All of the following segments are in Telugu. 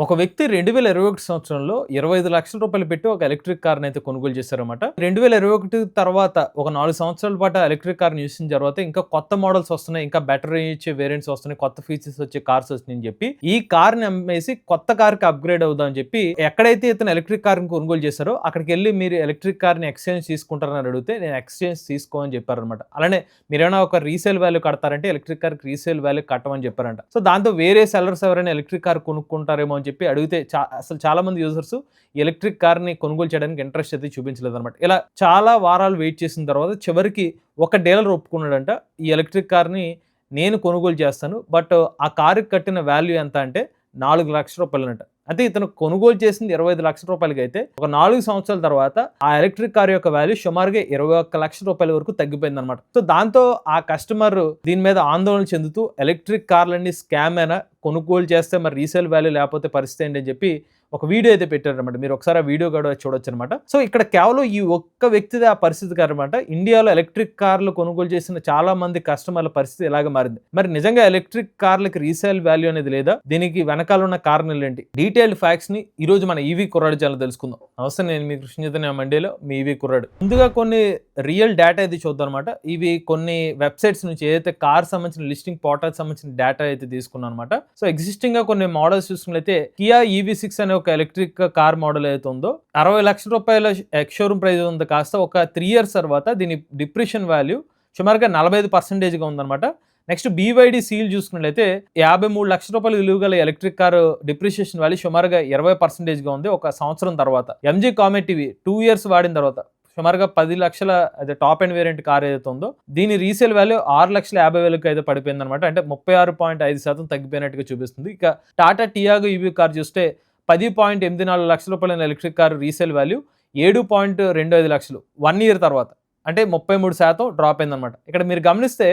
ఒక వ్యక్తి 2021 సంవత్సరంలో 25,00,000 రూపాయలు పెట్టి ఒక ఎలక్ట్రిక్ కార్‌ని అయితే కొనుగోలు చేశారన్నమాట. 2021 తర్వాత ఒక 4 సంవత్సరాల పాటు ఆ ఎలక్ట్రిక్ కార్‌ని యూజ్ చేసిన తర్వాత ఇంకా కొత్త మోడల్స్ వస్తున్నాయి. ఇంకా బెటర్ ఇచ్చే వేరియంట్స్ వస్తున్నాయి. కొత్త ఫీచర్స్ వచ్చే కార్స్ వస్తున్నాయని చెప్పి ఈ కార్‌ని అమ్మేసి కొత్త కార్‌కి అప్‌గ్రేడ్ అవుదామని చెప్పి ఎక్కడైతే ఇతను ఎలక్ట్రిక్ కార్‌ని కొనుగోలు చేశారో అక్కడికెళ్లి మీరు ఎలక్ట్రిక్ కార్‌ని ఎక్స్‌చేంజ్ తీసుకుంటారని అడిగితే నేను ఎక్స్‌చేంజ్ తీసుకోమని చెప్పారన్నమాట. అలానే మీరేమైనా ఒక రీసేల్ వాల్యూ కడతారంటే ఎలక్ట్రిక్ కార్‌కి రీసేల్ వాల్యూ కట్టమని చెప్పారంట. సో దాంతో వేరే సెల్లర్స్ ఎవరైనా ఎలక్ట్రిక్ కార్ కొనుక్కుంటారేమో అని చెప్పి అడిగితే అసలు చాలా మంది యూజర్స్ ఎలక్ట్రిక్ కార్‌ని కొనుగోలు చేయడానికి ఇంట్రెస్ట్ అయితే చూపించలేదన్నమాట. ఇలా చాలా వారాలు వెయిట్ చేసిన తర్వాత చివరికి ఒక డీలర్ ఒప్పుకున్నాడంట. ఈ ఎలక్ట్రిక్ కార్‌ని నేను కొనుగోలు చేస్తాను. బట్ ఆ కార్‌కి కట్టిన వాల్యూ ఎంత అంటే రూ. 4,00,000 అంటే ఇతను కొనుగోలు చేసింది 25,00,000 అయితే ఒక 4 సంవత్సరాల తర్వాత ఆ ఎలక్ట్రిక్ కార్ యొక్క వాల్యూ సుమారుగా 21,00,000 వరకు తగ్గిపోయిందన్నమాట. సో దాంతో ఆ కస్టమర్ దీని మీద ఆందోళన చెందుతూ ఎలక్ట్రిక్ కార్లన్నీ స్కామ్ అయినా కొనుగోలు చేస్తే మరి రీసేల్ వాల్యూ లేకపోతే పరిస్థితి ఏంటి అని చెప్పి ఒక వీడియో అయితే పెట్టారనమాట. మీరు ఒకసారి ఆ వీడియో కూడా చూడొచ్చు అనమాట. సో ఇక్కడ కేవలం ఈ ఒక్క వ్యక్తిదే ఆ పరిస్థితి కారనమాట. ఇండియాలో ఎలక్ట్రిక్ కార్లు కొనుగోలు చేసిన చాలా మంది కస్టమర్ల పరిస్థితి ఇలాగ మారింది. మరి నిజంగా ఎలక్ట్రిక్ కార్లకి రీసేల్ వాల్యూ అనేది లేదా? దీనికి వెనకాల ఉన్న కారణాలు ఏంటి? డీటెయిల్డ్ ఫ్యాక్ట్స్ ని ఈ రోజు మన ఈవీ కుర్రాడు ఛానల్ తెలుసుకుందాం. నమస్తే, నేను మీ కృష్ణ చైతన్య మండేలో మీ ఈవీ కుర్రాడు. ముందుగా కొన్ని రియల్ డేటా అయితే చూద్దాం అనమాట. ఇవి కొన్ని వెబ్సైట్స్ నుంచి ఏదైతే కార్ సంబంధించిన లిస్టింగ్ పోర్టల్ సంబంధించిన డేటా అయితే తీసుకున్నాను అనమాట. సో ఎగ్జిస్టింగ్ గా కొన్ని మోడల్స్ చూసుకున్నట్లయితే కియా EV6 అనే ఒక ఎలక్ట్రిక్ కార్ మోడల్ ఏదైతే ఉందో 60,00,000 ఎక్స్ షోరూమ్ ప్రైస్ ఉంది కాస్త ఒక 3 years తర్వాత దీని డిప్రిషన్ వాల్యూ సుమారుగా 45% ఉందన్నమాట. నెక్స్ట్ BYD సీల్ చూసుకున్నట్లయితే 53,00,000 విలువ గల ఎలక్ట్రిక్ కార్ డిప్రిషియేషన్ వాల్యూ సుమారుగా 20% ఉంది ఒక సంవత్సరం తర్వాత. MG కామెట్ ఇవి 2 years వాడిన తర్వాత సుమారుగా 10,00,000 అదే టాప్ అండ్ వేరియంట్ కార్ ఏదైతే ఉందో దీని రీసేల్ వాల్యూ 6,50,000 అయితే పడిపోయింది అనమాట. అంటే 36.5% తగ్గిపోయినట్టుగా చూపిస్తుంది. ఇక టాటా టియాగో EV కార్ చూస్తే 10.84 లక్షల రూపాయల ఎలక్ట్రిక్ కార్ రీసేల్ వాల్యూ 7.25 లక్షలు 1 year తర్వాత, అంటే 33% డ్రాప్ అయిందనమాట. ఇక్కడ మీరు గమనిస్తే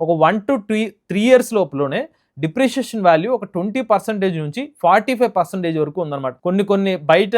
ఒక 1 to 3 years లోపులోనే డిప్రిషియేషన్ వాల్యూ ఒక 20% నుంచి 45% వరకు ఉందన్నమాట. కొన్ని బయట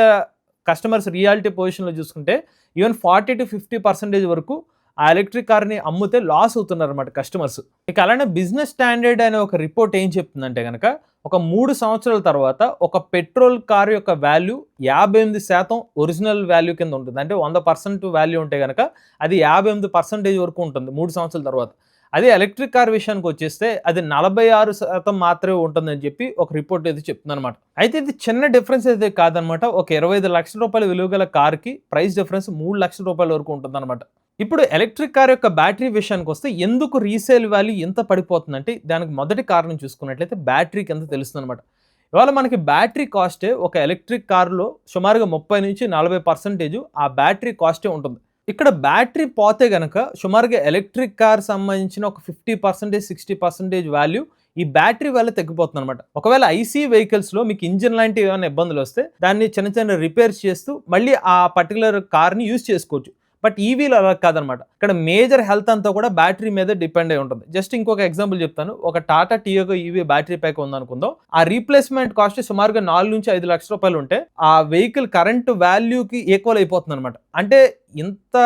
కస్టమర్స్ రియాలిటీ పొజిషన్లో చూసుకుంటే ఈవెన్ 40 to 50% వరకు ఆ ఎలక్ట్రిక్ కార్ని అమ్మితే లాస్ అవుతున్నారు అనమాట కస్టమర్స్. ఇక అలానే బిజినెస్ స్టాండర్డ్ అనే ఒక రిపోర్ట్ ఏం చెప్తుందంటే కనుక ఒక 3 సంవత్సరాల తర్వాత ఒక పెట్రోల్ కార్ యొక్క వాల్యూ 58% ఒరిజినల్ వాల్యూ కింద ఉంటుంది. అంటే 100% వాల్యూ ఉంటే కనుక అది 58% వరకు ఉంటుంది 3 సంవత్సరాల తర్వాత. అదే ఎలక్ట్రిక్ కార్ విషయానికి వచ్చేస్తే అది 46% మాత్రమే ఉంటుందని చెప్పి ఒక రిపోర్ట్ అయితే చెప్తుంది అనమాట. అయితే ఇది చిన్న డిఫరెన్స్ అయితే కాదనమాట. ఒక 25,00,000 విలువ గల కార్కి ప్రైస్ డిఫరెన్స్ 3,00,000 వరకు ఉంటుంది అనమాట. ఇప్పుడు ఎలక్ట్రిక్ కార్ యొక్క బ్యాటరీ విషయానికి వస్తే ఎందుకు రీసేల్ వాల్యూ ఎంత పడిపోతుందంటే దానికి మొదటి కారణం చూసుకున్నట్లయితే బ్యాటరీకి ఎంత తెలుస్తుంది అనమాట. ఇవాళ మనకి బ్యాటరీ కాస్టే ఒక ఎలక్ట్రిక్ కార్లో సుమారుగా 30 నుంచి 40% ఆ బ్యాటరీ కాస్టే ఉంటుంది. ఇక్కడ బ్యాటరీ పోతే గనక సుమారుగా ఎలక్ట్రిక్ కార్ సంబంధించిన ఒక 50% 60% వాల్యూ ఈ బ్యాటరీ వల్ల తగ్గిపోతుంది అనమాట. ఒకవేళ ఐసీ వెహికల్స్లో మీకు ఇంజిన్ లాంటి ఏమైనా ఇబ్బందులు వస్తే దాన్ని చిన్న రిపేర్స్ చేస్తూ మళ్ళీ ఆ పర్టికులర్ కార్ని యూజ్ చేసుకోవచ్చు. బట్ ఈవీలో అలా కాదనమాట. ఇక్కడ మేజర్ హెల్త్ అంతా కూడా బ్యాటరీ మీద డిపెండ్ అయి ఉంటుంది. జస్ట్ ఇంకొక ఎగ్జాంపుల్ చెప్తాను. ఒక Tata Tiago EV battery pack ఉందనుకుందాం. ఆ రీప్లేస్మెంట్ కాస్ట్ సుమారుగా 4 నుంచి 5 లక్షల రూపాయలు ఉంటే ఆ వెహికల్ కరెంట్ వాల్యూకి ఈక్వల్ అయిపోతుంది అనమాట. అంటే ఇంత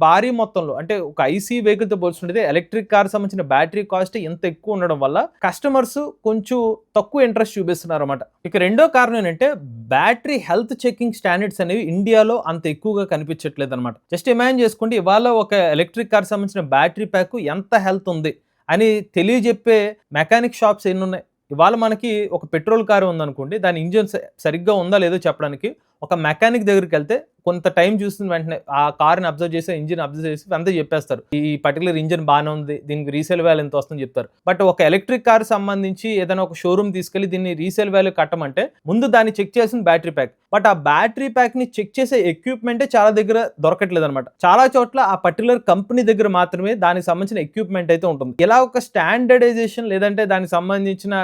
భారీ మొత్తంలో, అంటే ఒక ఐసీ వెహికల్తో పోల్చుకుంటే ఎలక్ట్రిక్ కార్ సంబంధించిన బ్యాటరీ కాస్ట్ ఇంత ఎక్కువ ఉండడం వల్ల కస్టమర్స్ కొంచెం తక్కువ ఇంట్రెస్ట్ చూపిస్తున్నారు అనమాట. ఇక రెండో కారణం ఏంటంటే బ్యాటరీ హెల్త్ చెకింగ్ స్టాండర్డ్స్ అనేవి ఇండియాలో అంత ఎక్కువగా కనిపించట్లేదు అనమాట. జస్ట్ ఇమాజిన్ చేసుకోండి, ఇవాళ ఒక ఎలక్ట్రిక్ కార్ సంబంధించిన బ్యాటరీ ప్యాక్ ఎంత హెల్త్ ఉంది అని తెలియజెప్పే మెకానిక్ షాప్స్ ఎన్ని ఉన్నాయి. ఇవాళ మనకి ఒక పెట్రోల్ కారు ఉందనుకోండి, దాని ఇంజిన్ సరిగ్గా ఉందా లేదో చెప్పడానికి ఒక మెకానిక్ దగ్గరికి వెళ్తే కొంత టైం చూస్తున్న వెంటనే ఆ కార్ని అబ్జర్వ్ చేసి ఇంజిన్ అబ్జర్వ్ చేసి అంతా చెప్పేస్తారు. ఈ పర్టికులర్ ఇంజిన్ బాగానే ఉంది, దీనికి రీసేల్ వాల్యూ ఎంత వస్తుందని చెప్తారు. బట్ ఒక ఎలక్ట్రిక్ కార్ సంబంధించి ఏదైనా ఒక షోరూమ్ తీసుకెళ్లి దీన్ని రీసేల్ వాల్యూ కట్టమంటే ముందు దాన్ని చెక్ చేసిన బ్యాటరీ ప్యాక్. బట్ ఆ బ్యాటరీ ప్యాక్ ని చెక్ చేసే ఎక్విప్మెంటే చాలా దగ్గర దొరకట్లేదు అనమాట. చాలా చోట్ల ఆ పర్టికులర్ కంపెనీ దగ్గర మాత్రమే దానికి సంబంధించిన ఎక్విప్మెంట్ అయితే ఉంటుంది. ఇలా ఒక స్టాండర్డైజేషన్ లేదంటే దానికి సంబంధించిన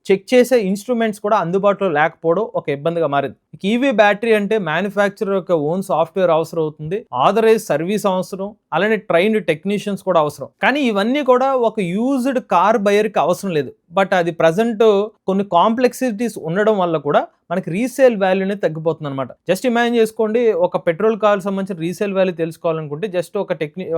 చెక్ చేసే ఇన్స్ట్రుమెంట్స్ కూడా అందుబాటులో లేకపోవడం ఒక ఇబ్బందిగా మారింది. ఈవీ బ్యాటరీ అంటే మ్యానుఫ్యాక్చరర్ యొక్క ఓన్ సాఫ్ట్వేర్ అవసరం అవుతుంది, ఆథరైజ్ సర్వీస్ అవసరం, అలానే ట్రైన్డ్ టెక్నీషియన్స్ కూడా అవసరం. కానీ ఇవన్నీ కూడా ఒక యూజ్డ్ కార్ బయర్కి అవసరం లేదు. బట్ అది ప్రజెంట్ కొన్ని కాంప్లెక్సిటీస్ ఉండడం వల్ల కూడా మనకి రీసేల్ వాల్యూ అనేది తగ్గిపోతుంది అనమాట. జస్ట్ ఇమాజిన్ చేసుకోండి, ఒక పెట్రోల్ కార్ సంబంధించిన రీసేల్ వాల్యూ తెలుసుకోవాలనుకుంటే జస్ట్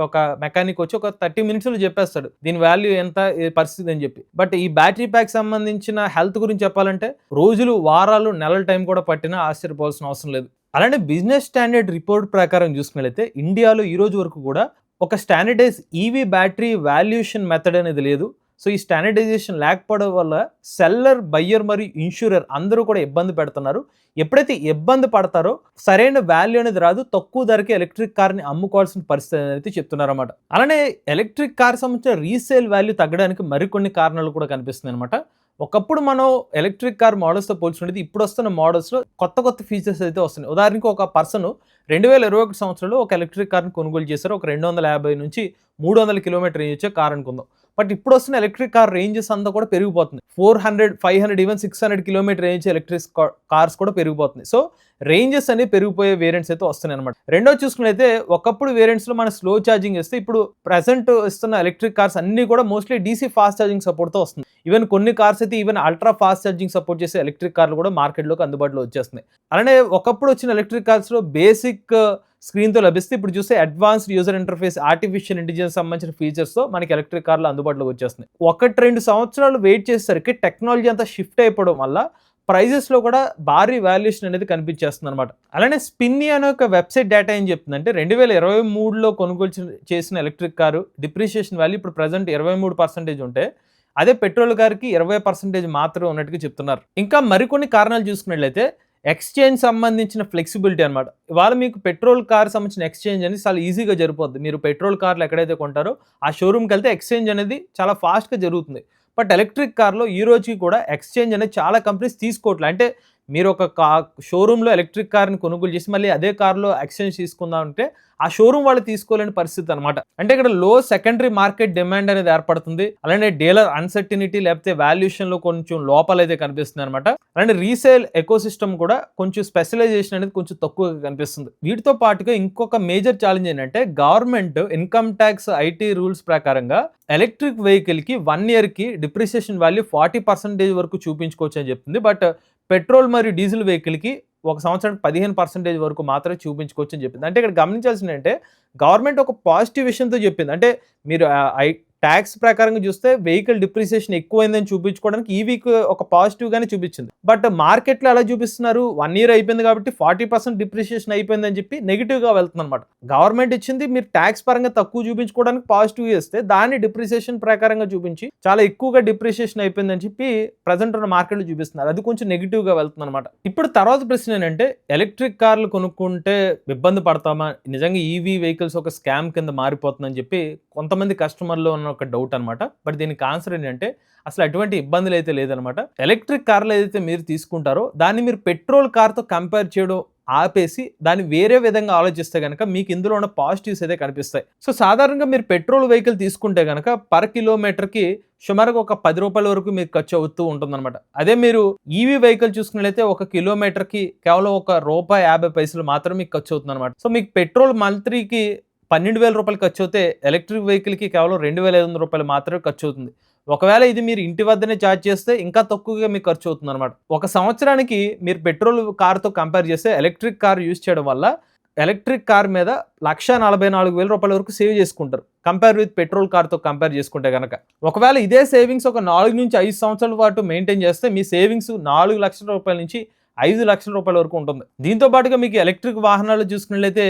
ఒక మెకానిక్ వచ్చి ఒక 30 మినిట్స్లో చెప్పేస్తాడు దీని వాల్యూ ఎంత, ఈ పరిస్థితి అని చెప్పి. బట్ ఈ బ్యాటరీ ప్యాక్ సంబంధించిన హెల్త్ గురించి చెప్పాలంటే రోజులు, వారాలు, నెలల టైం కూడా పట్టినా ఆశ్చర్యపోవాల్సిన అవసరం లేదు. అలానే బిజినెస్ స్టాండర్డ్ రిపోర్ట్ ప్రకారం చూసుకున్నట్లయితే ఇండియాలో ఈ రోజు వరకు కూడా ఒక standardize EV battery valuation method అనేది లేదు. సో ఈ స్టాండర్డైజేషన్ లేకపోవడం వల్ల సెల్లర్, బయ్యర్ మరియు ఇన్సూరర్ అందరూ కూడా ఇబ్బంది పెడుతున్నారు. ఎప్పుడైతే ఇబ్బంది పడతారో సరైన వాల్యూ అనేది రాదు, తక్కువ ధరకి ఎలక్ట్రిక్ కార్ని అమ్ముకోవాల్సిన పరిస్థితి అనేది చెప్తున్నారన్నమాట. అలానే ఎలక్ట్రిక్ కార్ సంబంధించిన రీసేల్ వాల్యూ తగ్గడానికి మరికొన్ని కారణాలు కూడా కనిపిస్తున్నాయి అనమాట. ఒకప్పుడు మనం ఎలక్ట్రిక్ కార్ మోడల్స్తో పోల్చుకునేది ఇప్పుడు వస్తున్న మోడల్స్లో కొత్త ఫీచర్స్ అయితే వస్తున్నాయి. ఉదాహరణకి ఒక పర్సన్ 2021 సంవత్సరంలో ఒక ఎలక్ట్రిక్ కార్ని కొనుగోలు చేశారు. ఒక 250 నుంచి 300 కిలోమీటర్ రేంజ్ వచ్చే కార్ అనుకుందాం. బట్ ఇప్పుడు వస్తున్న ఎలక్ట్రిక్ కార్ రేంజెస్ అంతా కూడా పెరిగిపోతుంది. 400, 500, even 600 kilometre range electric cars కూడా పెరిగిపోతుంది. సో రేంజెస్ అనేవి పెరిగిపోయే వేరియంట్స్ అయితే వస్తున్నాయి అనమాట. రెండో చూసుకున్నైతే ఒకప్పుడు వేరియంట్స్లో మన స్లో ఛార్జింగ్ ఇస్తే ఇప్పుడు ప్రెసెంట్ ఇస్తున్న ఎలక్ట్రిక్ కార్స్ అన్ని కూడా మోస్ట్లీ డీసీ ఫాస్ట్ ఛార్జింగ్ సపోర్ట్తో వస్తుంది. ఈవెన్ కొన్ని కార్స్ అయితే even ultra fast charging support చేసే ఎలక్ట్రిక్ కార్లు కూడా మార్కెట్లోకి అందుబాటులో వచ్చేస్తున్నాయి. అలానే ఒకప్పుడు వచ్చిన ఎలక్ట్రిక్ కార్స్లో బేసిక్ స్క్రీన్తో లభిస్తే ఇప్పుడు చూస్తే advanced user interface, artificial intelligence సంబంధించిన ఫీచర్స్తో మనకి ఎలక్ట్రిక్ కార్లు అందుబాటులోకి వచ్చేస్తున్నాయి. 1-2 సంవత్సరాలు వెయిట్ చేసేసరికి టెక్నాలజీ అంతా షిఫ్ట్ అయిపోవడం వల్ల ప్రైజెస్లో కూడా భారీ వాల్యుయేషన్ అనేది కనిపించేస్తుంది అనమాట. అలానే స్పిన్నీ అనే ఒక వెబ్సైట్ డేటా ఏం చెప్తుందంటే 2023లో కొనుగోలు చేసిన ఎలక్ట్రిక్ కారు డిప్రిషియేషన్ వాల్యూ ఇప్పుడు ప్రజెంట్ 23% ఉంటే అదే పెట్రోల్ కార్కి 20% మాత్రమే ఉన్నట్టుగా చెప్తున్నారు. ఇంకా మరికొన్ని కారణాలు చూసుకున్నట్లయితే ఎక్స్చేంజ్ సంబంధించిన ఫ్లెక్సిబిలిటీ అనమాట. ఇవాళ మీకు పెట్రోల్ కార్ సంబంధించిన ఎక్స్చేంజ్ అనేది చాలా ఈజీగా జరిగిపోద్ది. మీరు పెట్రోల్ కార్లు ఎక్కడైతే కొంటారో ఆ షోరూమ్కి వెళ్తే ఎక్స్చేంజ్ అనేది చాలా ఫాస్ట్గా జరుగుతుంది. బట్ ఎలక్ట్రిక్ కార్లో ఈ రోజుకి కూడా ఎక్స్చేంజ్ అనేది చాలా కంపెనీస్ తీసుకోవట్లేదు. అంటే మీరు ఒక షోరూంలో ఎలక్ట్రిక్ కార్ని కొనుగోలు చేసి మళ్ళీ అదే కార్లో ఎక్స్చేంజ్ తీసుకుందాం అంటే ఆ షోరూమ్ వాళ్ళు తీసుకోలేని పరిస్థితి అనమాట. అంటే ఇక్కడ లో సెకండరీ మార్కెట్ డిమాండ్ అనేది ఏర్పడుతుంది. అలానే డీలర్ అన్సర్టినిటీ లేకపోతే వాల్యుయేషన్లో కొంచెం లోపాలైతే కనిపిస్తుంది అనమాట. అలానే రీసేల్ ఎకోసిస్టమ్ కూడా కొంచెం స్పెషలైజేషన్ అనేది కొంచెం తక్కువగా కనిపిస్తుంది. వీటితో పాటుగా ఇంకొక మేజర్ ఛాలెంజ్ ఏంటంటే government income tax IT rules ప్రకారంగా ఎలక్ట్రిక్ వెహికల్కి 1 ఇయర్కి డిప్రిసియేషన్ వాల్యూ 40% వరకు చూపించుకోవచ్చు అని చెప్తుంది. బట్ పెట్రోల్ మరియు డీజిల్ వెహికల్కి ఒక సంవత్సరానికి 15% వరకు మాత్రమే చూపించుకోవచ్చు అని చెప్పింది. అంటే ఇక్కడ గమనించాల్సింది అంటే గవర్నమెంట్ ఒక పాజిటివ్ విషయంతో చెప్పింది. అంటే మీరు ట్యాక్స్ ప్రకారంగా చూస్తే వెహికల్ డిప్రిసియేషన్ ఎక్కువైందని చూపించుకోవడానికి ఈ వీక్ ఒక పాజిటివ్గానే చూపించింది. బట్ మార్కెట్లో ఎలా చూపిస్తున్నారు, 1 ఇయర్ అయిపోయింది కాబట్టి 40% డిప్రిసియేషన్ అయిపోయిందని చెప్పి నెగిటివ్గా వెళ్తుంది అనమాట. గవర్నమెంట్ ఇచ్చింది మీరు ట్యాక్స్ పరంగా తక్కువ చూపించుకోవడానికి పాజిటివ్ చేస్తే దాన్ని డిప్రిసియేషన్ ప్రకారంగా చూపించి చాలా ఎక్కువగా డిప్రిసియేషన్ అయిపోయిందని చెప్పి ప్రజెంట్ ఉన్న మార్కెట్లో చూపిస్తున్నారు. అది కొంచెం నెగిటివ్గా వెళ్తుంది అనమాట. ఇప్పుడు తర్వాత ప్రశ్న ఏంటంటే ఎలక్ట్రిక్ కార్లు కొనుక్కుంటే ఇబ్బంది పడతామా, నిజంగా ఈవీ వెహికల్స్ ఒక స్కామ్ కింద మారిపోతుందని చెప్పి కొంతమంది కస్టమర్లో ఉన్న ఒక డౌట్ అనమాట. బట్ దీనికి ఆన్సర్ ఏంటంటే అసలు అటువంటి ఇబ్బందులు అయితే లేదనమాట. ఎలక్ట్రిక్ కార్లు ఏదైతే మీరు తీసుకుంటారో దాన్ని మీరు పెట్రోల్ కార్తో కంపేర్ చేయడం ఆపేసి దాన్ని వేరే విధంగా ఆలోచిస్తే కనుక మీకు ఇందులో ఉన్న పాజిటివ్స్ అయితే కనిపిస్తాయి. సో సాధారణంగా మీరు పెట్రోల్ వెహికల్ తీసుకుంటే కనుక పర్ కిలోమీటర్కి సుమారుగా ఒక 10 రూపాయల వరకు మీకు ఖర్చు అవుతూ ఉంటుందన్నమాట. అదే మీరు ఈవీ వెహికల్ చూసుకున్నట్లయితే 1 కిలోమీటర్కి కేవలం ₹1.50 మాత్రం మీకు ఖర్చు అవుతుంది అనమాట. సో మీకు పెట్రోల్ మంత్లీకి 12,000 రూపాయలు ఖర్చు అవుతే ఎలక్ట్రిక్ వెహికల్కి కేవలం ₹2,500 మాత్రమే ఖర్చు అవుతుంది. ఒకవేళ ఇది మీరు ఇంటి వద్దనే ఛార్జ్ చేస్తే ఇంకా తక్కువగా మీకు ఖర్చు అవుతుంది అనమాట. ఒక సంవత్సరానికి మీరు పెట్రోల్ కార్తో కంపేర్ చేస్తే ఎలక్ట్రిక్ కార్ యూజ్ చేయడం వల్ల ఎలక్ట్రిక్ కార్ మీద ₹1,44,000 వరకు సేవ్ చేసుకుంటారు కంపేర్ విత్ పెట్రోల్ కార్తో కంపేర్ చేసుకుంటే కనుక. ఒకవేళ ఇదే సేవింగ్స్ ఒక 4 నుంచి 5 సంవత్సరాల పాటు మెయింటైన్ చేస్తే మీ సేవింగ్స్ ₹4,00,000 నుంచి ₹5,00,000 వరకు ఉంటుంది. దీంతో పాటుగా మీకు ఎలక్ట్రిక్ వాహనాలు చూసుకున్నట్లయితే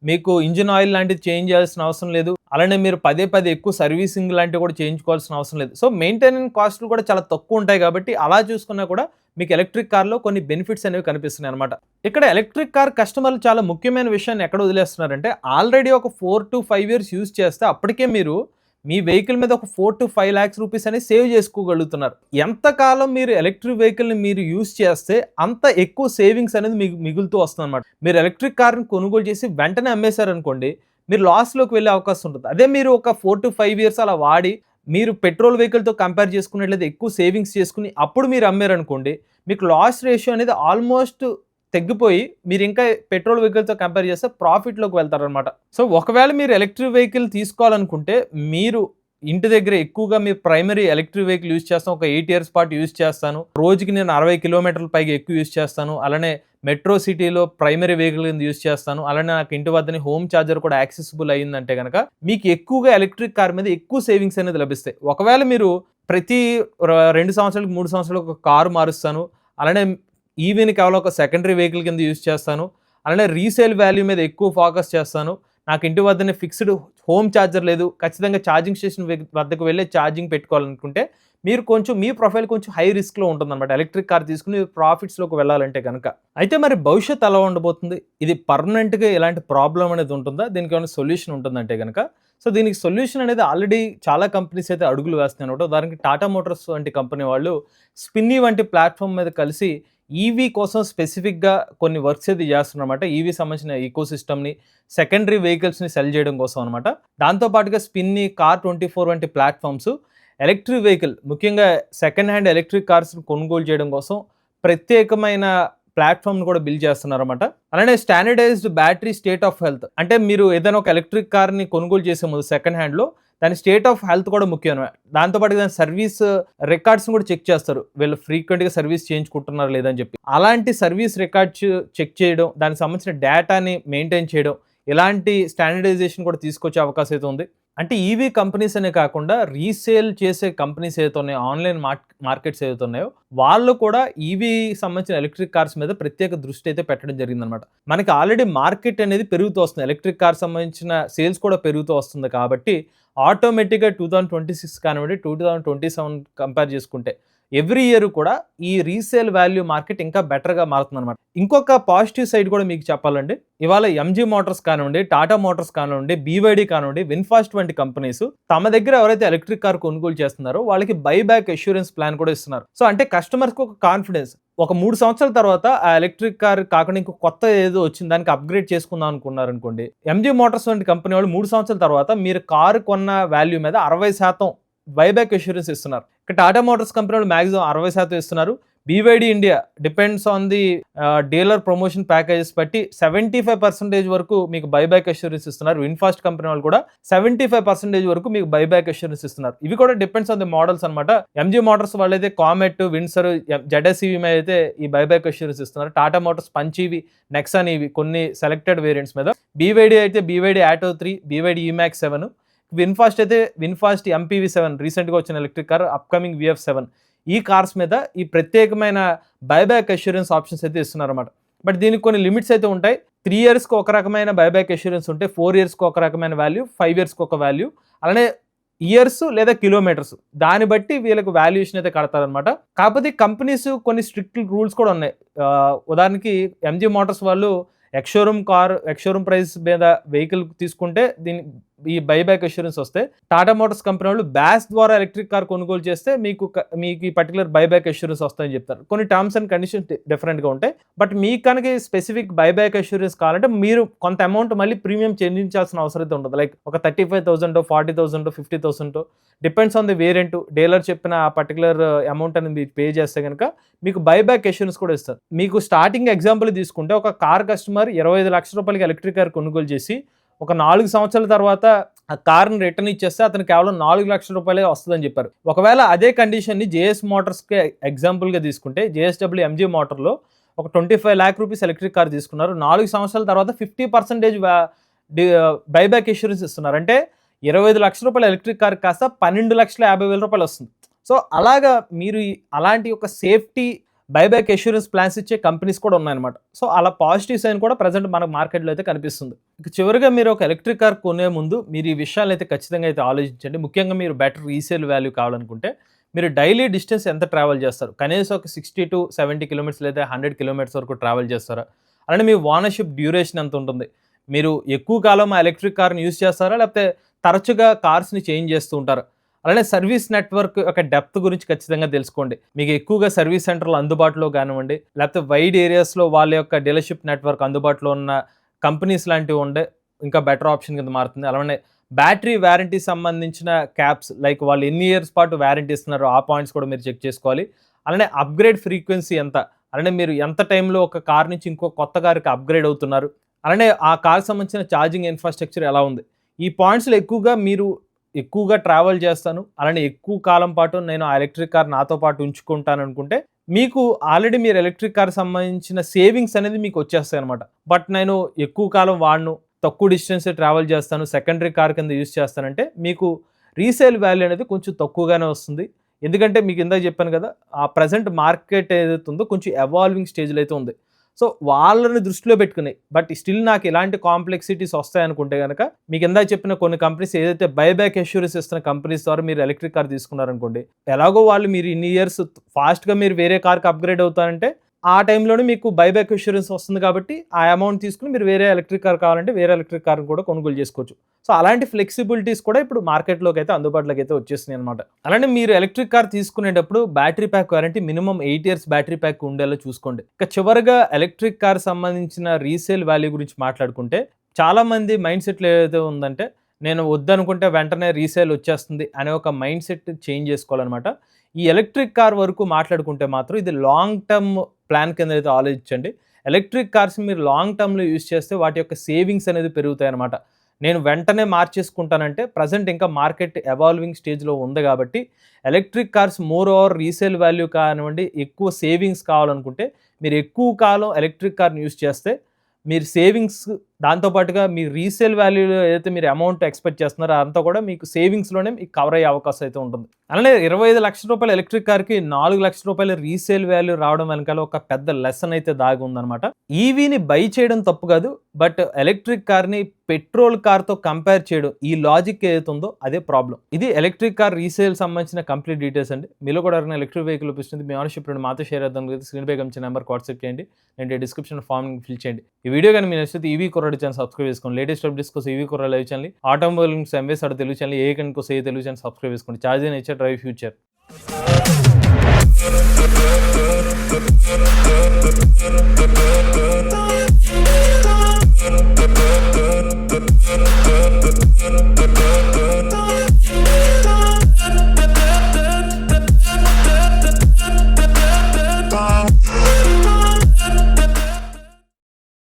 మీకు ఇంజిన్ ఆయిల్ లాంటిది చేంజ్ చేయాల్సిన అవసరం లేదు. అలానే మీరు పదే ఎక్కువ సర్వీసింగ్ లాంటివి కూడా చేయించుకోవాల్సిన అవసరం లేదు. సో మెయింటెనెన్స్ కాస్ట్లు కూడా చాలా తక్కువ ఉంటాయి కాబట్టి అలా చూసుకున్నా కూడా మీకు ఎలక్ట్రిక్ కార్లో కొన్ని బెనిఫిట్స్ అనేవి కనిపిస్తున్నాయి అనమాట. ఇక్కడ ఎలక్ట్రిక్ కార్ కస్టమర్లు చాలా ముఖ్యమైన విషయాన్ని ఎక్కడ వదిలేస్తున్నారంటే ఆల్రెడీ ఒక 4 to 5 years యూజ్ చేస్తే అప్పటికే మీరు మీ వెహికల్ మీద ఒక 4 to 5 lakhs రూపీస్ అనేది సేవ్ చేసుకోగలుగుతున్నారు. ఎంతకాలం మీరు ఎలక్ట్రిక్ వెహికల్ని మీరు యూజ్ చేస్తే అంత ఎక్కువ సేవింగ్స్ అనేది మీకు మిగులుతూ వస్తుంది అనమాట. మీరు ఎలక్ట్రిక్ కార్ని కొనుగోలు చేసి వెంటనే అమ్మేశారనుకోండి మీరు లాస్లోకి వెళ్ళే అవకాశం ఉంటుంది. అదే మీరు ఒక 4 to 5 years అలా వాడి మీరు పెట్రోల్ వెహికల్తో కంపేర్ చేసుకున్నట్లయితే ఎక్కువ సేవింగ్స్ చేసుకుని అప్పుడు మీరు అమ్మారనుకోండి మీకు లాస్ రేషియో అనేది ఆల్మోస్ట్ తగ్గిపోయి మీరు ఇంకా పెట్రోల్ వెహికల్తో కంపేర్ చేస్తే ప్రాఫిట్లోకి వెళ్తారనమాట. సో ఒకవేళ మీరు ఎలక్ట్రిక్ వెహికల్ తీసుకోవాలనుకుంటే మీరు ఇంటి దగ్గర ఎక్కువగా మీ ప్రైమరీ ఎలక్ట్రిక్ వెహికల్ యూజ్ చేస్తాను, ఒక 8 ఇయర్స్ పాటు యూజ్ చేస్తాను, రోజుకి నేను 60 కిలోమీటర్ల పైగా ఎక్కువ యూజ్ చేస్తాను, అలానే మెట్రో సిటీలో ప్రైమరీ వెహికల్ కింద యూజ్ చేస్తాను, అలానే నాకు ఇంటి వద్దనే హోమ్ ఛార్జర్ కూడా యాక్సెసిబుల్ అయ్యిందంటే గనక మీకు ఎక్కువగా ఎలక్ట్రిక్ కార్ మీద ఎక్కువ సేవింగ్స్ అనేది లభిస్తాయి. ఒకవేళ మీరు ప్రతి 2 సంవత్సరాలకు 3 సంవత్సరాలకు ఒక కారు మారుస్తాను, అలానే ఈవీని కేవలం ఒక సెకండరీ వెహికల్ కింద యూజ్ చేస్తాను, అలానే రీసేల్ వాల్యూ మీద ఎక్కువ ఫోకస్ చేస్తాను, నాకు ఇంటి వద్దనే ఫిక్స్డ్ హోమ్ ఛార్జర్ లేదు, ఖచ్చితంగా ఛార్జింగ్ స్టేషన్ వద్దకు వెళ్ళి ఛార్జింగ్ పెట్టుకోవాలనుకుంటే మీరు కొంచెం మీ ప్రొఫైల్ కొంచెం హై రిస్క్‌లో ఉంటుందన్నమాట. ఎలక్ట్రిక్ కార్ తీసుకొని ప్రాఫిట్స్‌లోకి వెళ్ళాలంటే గనక. అయితే మరి భవిష్యత్తు ఎలా ఉండబోతుంది? ఇది పర్మనెంట్‌గా ఇలాంటి ప్రాబ్లమ్ అనేది ఉంటుందా? దీనికి ఏమైనా సొల్యూషన్ ఉంటుందంటే గనక, సో దీనికి సొల్యూషన్ అనేది ఆల్రెడీ చాలా కంపెనీస్ అయితే అడుగులు వేస్తున్నాయన్నమాట. ఉదాహరణకి టాటా మోటార్స్ వంటి కంపెనీ వాళ్ళు స్పిన్నీ వంటి ప్లాట్‌ఫామ్ మీద కలిసి ఈవీ కోసం స్పెసిఫిక్‌గా కొన్ని వర్క్స్ అయితే చేస్తున్నారన్నమాట. ఈవీ సంబంధించిన ఎకోసిస్టమ్‌ని, సెకండరీ వెహికల్స్‌ని సెల్ చేయడం కోసం అన్నమాట. దాంతో పాటుగా స్పిన్నీ, కార్24 వంటి ప్లాట్‌ఫామ్స్ ఎలక్ట్రిక్ వెహికల్ ముఖ్యంగా సెకండ్ హ్యాండ్ ఎలక్ట్రిక్ కార్స్‌ని కొనుగోలు చేయడం కోసం ప్రత్యేకమైన ప్లాట్‌ఫామ్‌ని కూడా బిల్డ్ చేస్తున్నారన్నమాట. అలానే standardized battery state of health, అంటే మీరు ఏదైనా ఒక ఎలక్ట్రిక్ కార్‌ని కొనుగోలు చేసే ముందు సెకండ్ హ్యాండ్‌లో దాని స్టేట్ ఆఫ్ హెల్త్ కూడా ముఖ్యం. దాంతో పాటు దాని సర్వీస్ రికార్డ్స్‌ని కూడా చెక్ చేస్తారు. వీళ్ళు ఫ్రీక్వెంట్‌గా సర్వీస్ చేయించుకుంటున్నారా లేదా అని చెప్పి. అలాంటి సర్వీస్ రికార్డ్స్ చెక్ చేయడం, దానికి సంబంధించిన డేటాని మెయింటైన్ చేయడం, ఇలాంటి స్టాండర్డైజేషన్ కూడా తీసుకొచ్చే అవకాశం అయితే ఉంది. అంటే ఈవీ కంపెనీస్ అనే కాకుండా రీసేల్ చేసే కంపెనీస్ ఏదైతే ఉన్నాయో, ఆన్‌లైన్ మార్కెట్స్ ఏదైతే ఉన్నాయో, వాళ్ళు కూడా ఈవీ సంబంధించిన ఎలక్ట్రిక్ కార్స్ మీద ప్రత్యేక దృష్టి అయితే పెట్టడం జరిగిందనమాట. మనకి ఆల్రెడీ మార్కెట్ అనేది పెరుగుతూ వస్తుంది. ఎలక్ట్రిక్ కార్ సంబంధించిన సేల్స్ కూడా పెరుగుతూ వస్తుంది కాబట్టి ఆటోమేటిక్‌గా 2026 కానివ్వండి, 2027 కంపేర్ చేసుకుంటే ఎవ్రీ ఇయర్ కూడా ఈ రీసేల్ వాల్యూ మార్కెట్ ఇంకా బెటర్‌గా మారుతుందనమాట. ఇంకొక పాజిటివ్ సైడ్ కూడా మీకు చెప్పాలండి. ఇవాళ ఎంజీ మోటార్స్ కానివ్వండి, టాటా మోటార్స్ కానివ్వండి, బీవైడీ కానివ్వండి, విన్ఫాస్ట్ వంటి కంపెనీస్ తమ దగ్గర ఎవరైతే ఎలక్ట్రిక్ కార్ కొనుగోలు చేస్తున్నారో వాళ్ళకి బైబ్యాక్ అష్యూరెన్స్ ప్లాన్ కూడా ఇస్తున్నారు. సో అంటే కస్టమర్స్‌కి ఒక కాన్ఫిడెన్స్, ఒక 3 సంవత్సరాల తర్వాత ఆ ఎలక్ట్రిక్ కార్ కాకుండా ఇంకో కొత్త ఏదో వచ్చింది దానికి అప్‌గ్రేడ్ చేసుకుందాం అనుకున్నారనుకోండి, ఎంజీ మోటార్స్ వంటి కంపెనీ వాళ్ళు 3 సంవత్సరాల తర్వాత మీరు కారు కొన్న వాల్యూ మీద 60% బైబ్యాక్ అష్యూరెన్స్ ఇస్తున్నారు. ఇక టాటా మోటార్స్ కంపెనీ వాళ్ళు మాక్సిమం 60% ఇస్తున్నారు. BYD India depends on the dealer promotion packages బట్టి 75% వరకు మీకు బైబ్యాక్ అష్యూరెన్స్ ఇస్తున్నారు. విన్ఫాస్ట్ కంపెనీ వాళ్ళు కూడా 75% వరకు మీకు బైబ్యాక్ అష్యూరెన్స్ ఇస్తున్నారు. ఇవి కూడా డిపెండ్స్ ఆన్ ది మోడల్స్ అనమాట. ఎంజీ మోటార్స్ వాళ్ళైతే కామెట్, విన్సర్, జెడ్ఎస్ ఈవీ మీద అయితే ఈ బైబ్యాక్ అష్యూరెన్స్ ఇస్తున్నారు. Tata Motors punch EV, Nexon EV కొన్ని సెలెక్టెడ్ వేరియంట్స్ మీద. బీవైడీ అయితే BYD auto 3, BYD e.max 7, VinFast అయితే విన్ఫాస్ట్ ఎంపీవీ 7 రీసెంట్‌గా వచ్చిన ఎలక్ట్రిక్ కార్, అప్కమింగ్ వీఎఫ్ 7 ఈ కార్స్ మీద ఈ ప్రత్యేకమైన బైబ్యాక్ అష్యూరెన్స్ ఆప్షన్స్ అయితే ఇస్తున్నారన్నమాట. బట్ దీనికి కొన్ని లిమిట్స్ అయితే ఉంటాయి. 3 ఇయర్స్‌కి ఒక రకమైన బైబ్యాక్ అష్యూరెన్స్ ఉంటే, 4 ఇయర్స్‌కి ఒక రకమైన వాల్యూ, 5 ఇయర్స్‌కి ఒక వాల్యూ, అలానే ఇయర్స్ లేదా కిలోమీటర్స్ దాన్ని బట్టి వీళ్ళకి వాల్యుయేషన్ అయితే కడతారనమాట. కాకపోతే కంపెనీస్ కొన్ని స్ట్రిక్ట్ రూల్స్ కూడా ఉన్నాయి. ఉదాహరణకి ఎంజీ మోటార్స్ వాళ్ళు ఎక్స్ షోరూమ్ ప్రైస్ మీద వెహికల్ తీసుకుంటే ఈ బైబ్యాక్ అష్యూరెన్స్ వస్తే, టాటా మోటార్స్ కంపెనీ వాళ్ళు బ్యాస్ ద్వారా ఎలక్ట్రిక్ కార్ కొనుగోలు చేస్తే మీకు ఈ పర్టికులర్ బైబ్యాక్ అష్యూరెన్స్ వస్తాయని చెప్తారు. కొన్ని టర్మ్స్ అండ్ కండిషన్స్ డిఫరెంట్‌గా ఉంటాయి. బట్ మీకు కనుక స్పెసిఫిక్ బైబ్యాక్ అష్యూరెన్స్ కావాలంటే మీరు కొంత అమౌంట్ మళ్ళీ ప్రీమియం చెల్లించాల్సిన అవసరం అయితే ఉంటుంది. లైక్ ఒక 35,000, 40,000, 50,000 depends on the variant. Dealer చెప్పిన ఆ పర్టికులర్ అమౌంట్ అనేది మీరు పే చేస్తే కనుక మీకు బైబ్యాక్ అష్యూరెన్స్ కూడా ఇస్తారు. మీకు స్టార్టింగ్ ఎగ్జాంపుల్ తీసుకుంటే ఒక కార్ కస్టమర్ 25 లక్షల రూపాయలకి ఎలక్ట్రిక్ కార్ కొనుగోలు చేసి ఒక 4 సంవత్సరాల తర్వాత ఆ కార్‌ని రిటర్న్ ఇచ్చేస్తే అతను కేవలం 4 లక్షల రూపాయలే వస్తదని చెప్పారు. ఒకవేళ అదే కండిషన్‌ని జేఎస్ మోటార్స్‌కి ఎగ్జాంపుల్‌గా తీసుకుంటే, జేఎస్‌డబ్ల్యూ ఎంజీ మోటార్‌లో ఒక 25 లాక్ రూపీస్ ఎలక్ట్రిక్ కార్ తీసుకున్నారు. 4 సంవత్సరాల తర్వాత 50% బైబ్యాక్ అష్యూరెన్స్ ఇస్తున్నారు. అంటే 25 లక్షల రూపాయల ఎలక్ట్రిక్ కార్ కాస్త 12,50,000 వస్తుంది. సో అలాగా మీరు అలాంటి ఒక సేఫ్టీ బైబ్యాక్ అష్యూరెన్స్ ప్లాన్స్ ఇచ్చే కంపెనీస్ కూడా ఉన్నాయన్నమాట. సో అలా పాజిటివ్ సైన్ కూడా ప్రెజెంట్ మన మార్కెట్‌లో అయితే కనిపిస్తుంది. ఇక చివరిగా మీరు ఒక ఎలక్ట్రిక్ కార్ కొనే ముందు మీరు ఈ విషయాలను అయితే ఖచ్చితంగా అయితే ఆలోచించండి. ముఖ్యంగా మీరు బెటర్ రీసేల్ వాల్యూ కావాలనుకుంటే మీరు డైలీ డిస్టెన్స్ ఎంత ట్రావెల్ చేస్తారు? కనీసం ఒక 60-70 కిలోమీటర్స్ లేదా 100 కిలోమీటర్స్ వరకు ట్రావెల్ చేస్తారా? అలానే మీ ఓనర్‌షిప్ డ్యూరేషన్ ఎంత ఉంటుంది? మీరు ఎక్కువ కాలం ఆ ఎలక్ట్రిక్ కార్‌ని యూజ్ చేస్తారా? లేకపోతే తరచుగా కార్స్‌ని చేంజ్ చేస్తూ ఉంటారా? అలానే సర్వీస్ నెట్వర్క్ యొక్క డెప్త్ గురించి ఖచ్చితంగా తెలుసుకోండి. మీకు ఎక్కువగా సర్వీస్ సెంటర్లు అందుబాటులో కానివ్వండి, లేకపోతే వైడ్ ఏరియాస్‌లో వాళ్ళ యొక్క డీలర్‌షిప్ నెట్వర్క్ అందుబాటులో ఉన్న కంపెనీస్ లాంటివి ఉండే ఇంకా బెటర్ ఆప్షన్ కింద మారుతుంది. అలానే బ్యాటరీ వారంటీ సంబంధించిన క్యాప్స్, లైక్ వాళ్ళు ఎన్ని ఇయర్స్ పాటు వారంటీ ఇస్తున్నారో ఆ పాయింట్స్ కూడా మీరు చెక్ చేసుకోవాలి. అలానే అప్‌గ్రేడ్ ఫ్రీక్వెన్సీ ఎంత? అలానే మీరు ఎంత టైంలో ఒక కార్ నుంచి ఇంకో కొత్త కార్‌కి అప్‌గ్రేడ్ అవుతున్నారు? అలానే ఆ కార్‌కి సంబంధించిన ఛార్జింగ్ ఇన్‌ఫ్రాస్ట్రక్చర్ ఎలా ఉంది? ఈ పాయింట్స్‌లో ఎక్కువగా మీరు ఎక్కువగా ట్రావెల్ చేస్తాను, అలానే ఎక్కువ కాలం పాటు నేను ఆ ఎలక్ట్రిక్ కార్ నాతో పాటు ఉంచుకుంటాను అనుకుంటే, మీకు ఆల్రెడీ మీరు ఎలక్ట్రిక్ కార్ సంబంధించిన సేవింగ్స్ అనేది మీకు వచ్చేస్తాయన్నమాట. బట్ నేను ఎక్కువ కాలం వాడను, తక్కువ డిస్టెన్సే ట్రావెల్ చేస్తాను, సెకండరీ కార్ కింద యూజ్ చేస్తానంటే మీకు రీసేల్ వాల్యూ అనేది కొంచెం తక్కువగానే వస్తుంది. ఎందుకంటే మీకు ఇందాక చెప్పాను కదా! ఆ ప్రెజెంట్ మార్కెట్ ఏదైతే ఉందో కొంచెం ఎవాల్వింగ్ స్టేజ్‌లో అయితే ఉంది. సో, వాళ్ళని దృష్టిలో పెట్టుకొని బట్ స్టిల్ నాకు ఇలాంటి కాంప్లెక్సిటీస్ వస్తాయనుకుంటే గనక, మీకు ఇందాక చెప్పిన కొన్ని కంపెనీస్ ఏదైతే బైబ్యాక్ అష్యూరెన్స్ ఇస్తున్న కంపెనీస్ ద్వారా మీరు ఎలక్ట్రిక్ కార్ తీసుకున్నారనుకోండి, ఎలాగో వాళ్ళు మీరు ఇన్ని ఇయర్స్ ఫాస్ట్‌గా మీరు వేరే కార్‌కి అప్‌గ్రేడ్ అవుతారంటే, ఆ టైంలోనే మీకు బైబ్యాక్ అష్యూరెన్స్ వస్తుంది కాబట్టి, ఆ అమౌంట్ తీసుకొని మీరు వేరే ఎలక్ట్రిక్ కార్ కావాలంటే వేరే ఎలక్ట్రిక్ కార్‌ని కూడా కొనుగోలు చేసుకోవచ్చు. సో, అలాంటి ఫ్లెక్సిబిలిటీస్ కూడా ఇప్పుడు మార్కెట్‌లోకి అయితే అందుబాటులోకి అయితే వచ్చేసినాయి అనమాట. అలానే మీరు ఎలక్ట్రిక్ కార్ తీసుకునేటప్పుడు battery pack warranty minimum 8 years battery pack ఉండేలా చూసుకోండి. ఇక చివరగా ఎలక్ట్రిక్ కార్ సంబంధించిన రీసేల్ వాల్యూ గురించి మాట్లాడుకుంటే, చాలామంది మైండ్ సెట్‌లో ఏదైతే ఉందంటే, నేను వద్దనుకుంటే వెంటనే రీసేల్ వచ్చేస్తుంది అనే ఒక మైండ్ సెట్ చేంజ్ చేసుకోవాలనమాట. ఈ ఎలక్ట్రిక్ కార్ వరకు మాట్లాడుకుంటే మాత్రం ఇది లాంగ్ టర్మ్ ప్లాన్ కింద అయితే ఆలోచించండి. ఎలక్ట్రిక్ కార్స్ మీరు లాంగ్ టర్మ్‌లో యూజ్ చేస్తే వాటి యొక్క సేవింగ్స్ అనేది పెరుగుతాయన్నమాట. నేను వెంటనే మార్చేసుకుంటానంటే ప్రెజెంట్ ఇంకా మార్కెట్ ఎవాల్వింగ్ స్టేజ్‌లో ఉంది కాబట్టి electric cars more over resale value కానివ్వండి, ఎక్కువ సేవింగ్స్ కావాలనుకుంటే మీరు ఎక్కువ కాలం ఎలక్ట్రిక్ కార్‌ని యూజ్ చేస్తే మీరు సేవింగ్స్ దాంతో పాటుగా మీ రీసేల్ వాల్యూలో ఏదైతే మీరు అమౌంట్ ఎక్స్‌పెక్ట్ చేస్తున్నారో అదంతా కూడా మీకు సేవింగ్స్‌లోనే మీకు కవర్ అయ్యే అవకాశం అయితే ఉంటుంది. అలానే రూ. 25,00,000 ఎలక్ట్రిక్ కార్‌కి రూ. 4,00,000 రీసేల్ వాల్యూ రావడం వెనకాల ఒక పెద్ద లెసన్ అయితే దాగి ఉందన్నమాట. ఈవీని బై చేయడం తప్పు కాదు. బట్ ఎలక్ట్రిక్ కార్‌ని పెట్రోల్ కార్‌తో కంపేర్ చేయడం ఈ లాజిక్ ఏదైతే ఉందో అదే ప్రాబ్లమ్. ఇది ఎలక్ట్రిక్ కార్ రీసేల్ సంబంధించిన కంప్లీట్ డీటెయిల్స్ అండి. మీలో కూడా ఎవరైనా ఎలక్ట్రిక్ వెహికల్ చూపిస్తుంది మీ ఓనర్‌షిప్ రెండు మాతో షేర్ చేద్దాం కదా స్క్రీన్ పై కనిపించే నెంబర్‌కి వాట్సాప్ చేయండి. నేను డిస్క్రిప్షన్ ఫామ్ ఫిల్ చేయండి. ఈ వీడియో కానీ మీకు నచ్చితే ఈవీ కుర్రాడు ఛానల్ సబ్స్క్రైబ్ చేసుకోండి. లేటెస్ట్ అప్డేట్స్ కోసం ఈవీ కుర్రాడు లైవ్ ఛానల్, ఆటోమొబైల్ ఎంవేస్ ఆడ తెలుగు ఛానల్, ఏ కన్ కోసం ఏ తెలుగు ఛానల్ సబ్స్క్రైబ్ చేసుకోండి. Charge nature drive future.